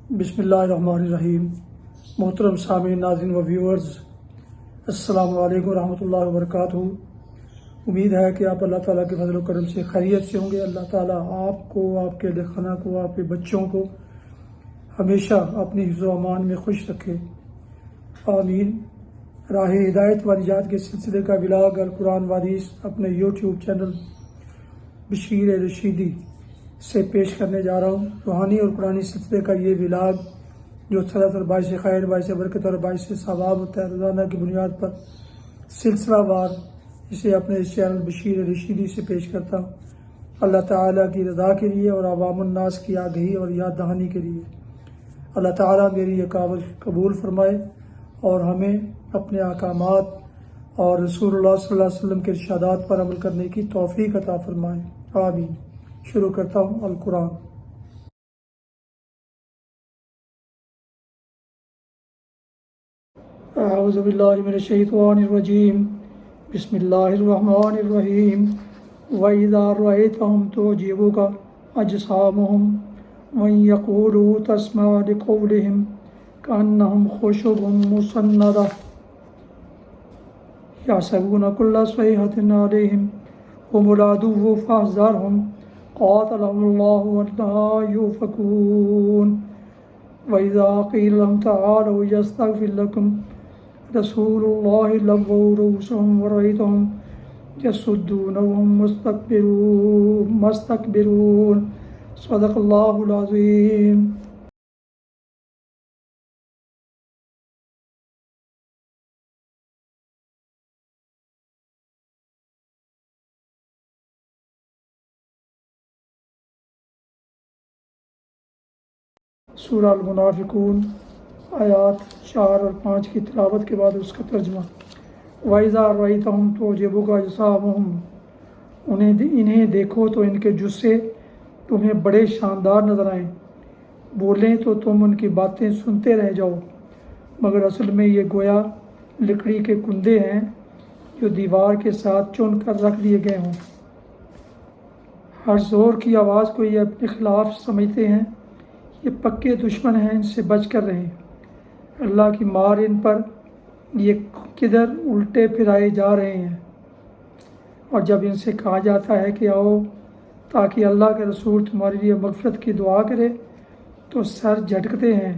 بسم اللہ الرحمن الرحیم۔ محترم سامعین، ناظرین و ویورز، السلام علیکم ورحمۃ اللہ وبرکاتہ۔ امید ہے کہ آپ اللہ تعالیٰ کے فضل و کرم سے خیریت سے ہوں گے۔ اللہ تعالیٰ آپ کو، آپ کے اہل خانہ کو، آپ کے بچوں کو ہمیشہ اپنی حفظ و امان میں خوش رکھے، آمین۔ راہ ہدایت و نجات کے سلسلے کا ولاگ القرآن و حدیث اپنے یوٹیوب چینل بشیر رشیدی سے پیش کرنے جا رہا ہوں۔ روحانی اور قرآنی سلسلے کا یہ ولاگ جو سراسر باعث خیر، باعث برکت اور باعث ثواب ہوتا ہے، روزانہ کی بنیاد پر سلسلہ وار اسے اپنے اس چینل بشیر رشیدی سے پیش کرتا ہوں، اللہ تعالیٰ کی رضا کے لیے اور عوام الناس کی آگہی اور یاد دہانی کے لیے۔ اللہ تعالیٰ میری یہ کاوش قبول فرمائے اور ہمیں اپنے احکامات اور رسول اللہ صلی اللہ علیہ وسلم کے ارشادات پر عمل کرنے کی توفیق عطا فرمائے، آمین۔ شروع کرتا ہوں القرآن۔ اعوذ باللہ من الشیطان الرجیم، بسم اللہ الرحمن الرحیم۔ وَإِذَا رَأَيْتَهُمْ تُعْجِبُكَ أَجْسَامُهُمْ وَإِن يَقُولُوا تَسْمَعْ لِقَوْلِهِمْ كَأَنَّهُمْ خُشُبٌ مُّسَنَّدَةٌ يَحْسَبُونَ كُلَّ صَيْحَةٍ عَلَيْهِمْ هُمُ الْعَدُوُّ فَاحْذَرْهُمْ قَاتَلَهُمُ اللَّهُ أَنَّىٰ يُؤْفَكُونَ۔ وَإِذَا قِيلَ لَهُمْ تَعَالَوْا يَسْتَغْفِرْ لَكُمْ رسول اللہ لووا رؤوسهم ورأيتهم يصدون وهم مستكبرون۔ صدق اللہ العظیم۔ سورہ المنافقون آیات 4 اور 5 کی تلاوت کے بعد اس کا ترجمہ۔ وَإِذَا رَأَيْتَهُمْ تُعْجِبُكَ أَجْسَامُهُمْ، انہیں دیکھو تو ان کے جثے تمہیں بڑے شاندار نظر آئیں، بولیں تو تم ان کی باتیں سنتے رہ جاؤ، مگر اصل میں یہ گویا لکڑی کے کندے ہیں جو دیوار کے ساتھ چن کر رکھ دیے گئے ہوں۔ ہر زور کی آواز کو یہ اپنے خلاف سمجھتے ہیں، یہ پکے دشمن ہیں، ان سے بچ کر رہیں۔ اللہ کی مار ان پر، یہ کدھر الٹے پھرائے جا رہے ہیں۔ اور جب ان سے کہا جاتا ہے کہ آؤ تاکہ اللہ کے رسول تمہارے لیے مغفرت کی دعا کرے تو سر جھٹکتے ہیں،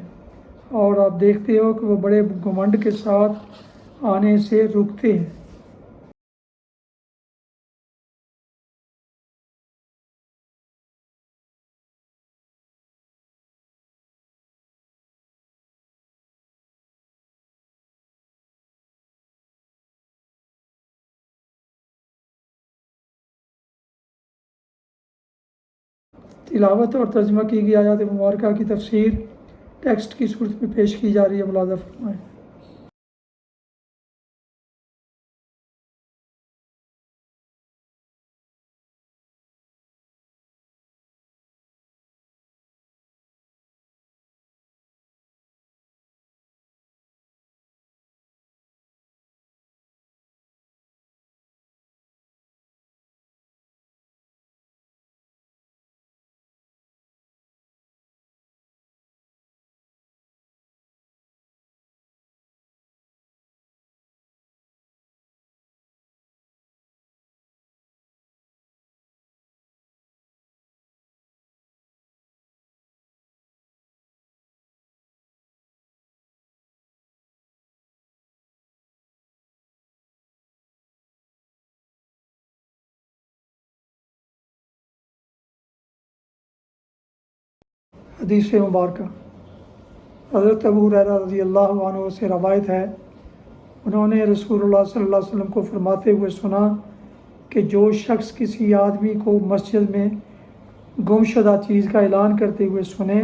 اور آپ دیکھتے ہو کہ وہ بڑے گھمنڈ کے ساتھ آنے سے رکتے ہیں۔ تلاوت اور ترجمہ کی گئی آیات مبارکہ کی تفسیر ٹیکسٹ کی صورت میں پیش کی جا رہی ہے، ملاحظہ فرمائیں۔ حدیث مبارکہ۔ حضرت ابو ہریرہ رضی اللہ عنہ سے روایت ہے، انہوں نے رسول اللہ صلی اللہ علیہ وسلم کو فرماتے ہوئے سنا کہ جو شخص کسی آدمی کو مسجد میں گم شدہ چیز کا اعلان کرتے ہوئے سنے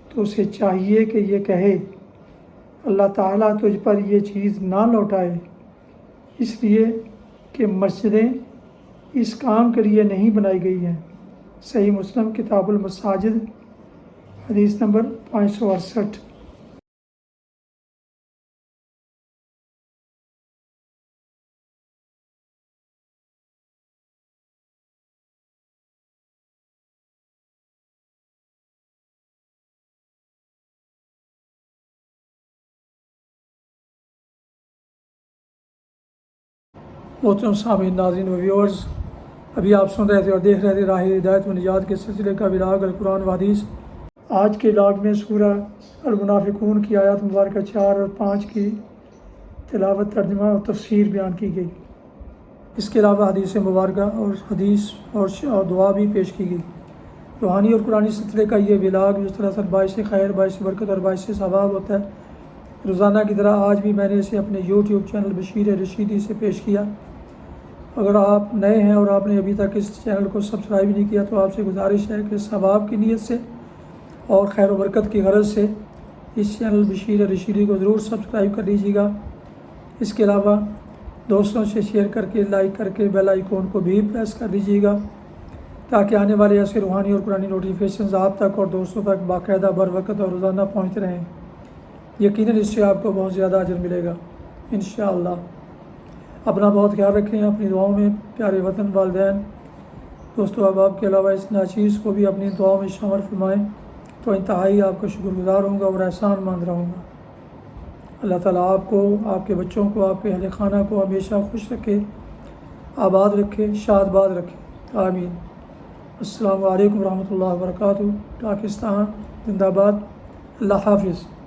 تو اسے چاہیے کہ یہ کہے، اللہ تعالیٰ تجھ پر یہ چیز نہ لوٹائے، اس لیے کہ مسجدیں اس کام کے لیے نہیں بنائی گئی ہیں۔ صحیح مسلم کتاب المساجد، حدیث نمبر 568۔ محترم سامعین، ناظرین و ویورز، ابھی آپ سن رہے تھے اور دیکھ رہے تھے راہ ہدایت و نجات کے سلسلے کا ولاگ القرآن و حدیث۔ آج کے ولاگ میں سورہ المنافقون کی آیات مبارکہ 4 اور 5 کی تلاوت، ترجمہ اور تفسیر بیان کی گئی۔ اس کے علاوہ حدیث مبارکہ اور حدیث اور دعا بھی پیش کی گئی۔ روحانی اور قرآنی سلسلے کا یہ ولاگ جس طرح باعث خیر، باعث برکت اور باعث ثواب ہوتا ہے، روزانہ کی طرح آج بھی میں نے اسے اپنے یوٹیوب چینل بشیر رشیدی سے پیش کیا۔ اگر آپ نئے ہیں اور آپ نے ابھی تک اس چینل کو سبسکرائب نہیں کیا تو آپ سے گزارش ہے کہ ثواب کی نیت سے اور خیر و برکت کی غرض سے اس چینل بشیر رشیدی کو ضرور سبسکرائب کر لیجیے گا۔ اس کے علاوہ دوستوں سے شیئر کر کے، لائک کر کے بیل آئیکن کو بھی پریس کر دیجیے گا تاکہ آنے والے ایسے روحانی اور قرآنی نوٹیفیکیشنز آپ تک اور دوستوں تک باقاعدہ بر وقت اور روزانہ پہنچتے رہیں۔ یقیناً اس سے آپ کو بہت زیادہ اجر ملے گا انشاءاللہ۔ اپنا بہت خیال رکھیں، اپنی دعاؤں میں پیارے وطن، والدین، دوستو احباب کے علاوہ اس ناچیز کو بھی اپنی دعاؤں میں شامل فرمائیں تو انتہائی آپ کا شکر گزار ہوں گا اور احسان مند رہوں گا۔ اللہ تعالیٰ آپ کو، آپ کے بچوں کو، آپ کے اہل خانہ کو ہمیشہ خوش رکھے، آباد رکھے، شاد باد رکھے، آمین۔ السلام علیکم ورحمۃ اللہ وبرکاتہ۔ پاکستان زندہ باد۔ اللہ حافظ۔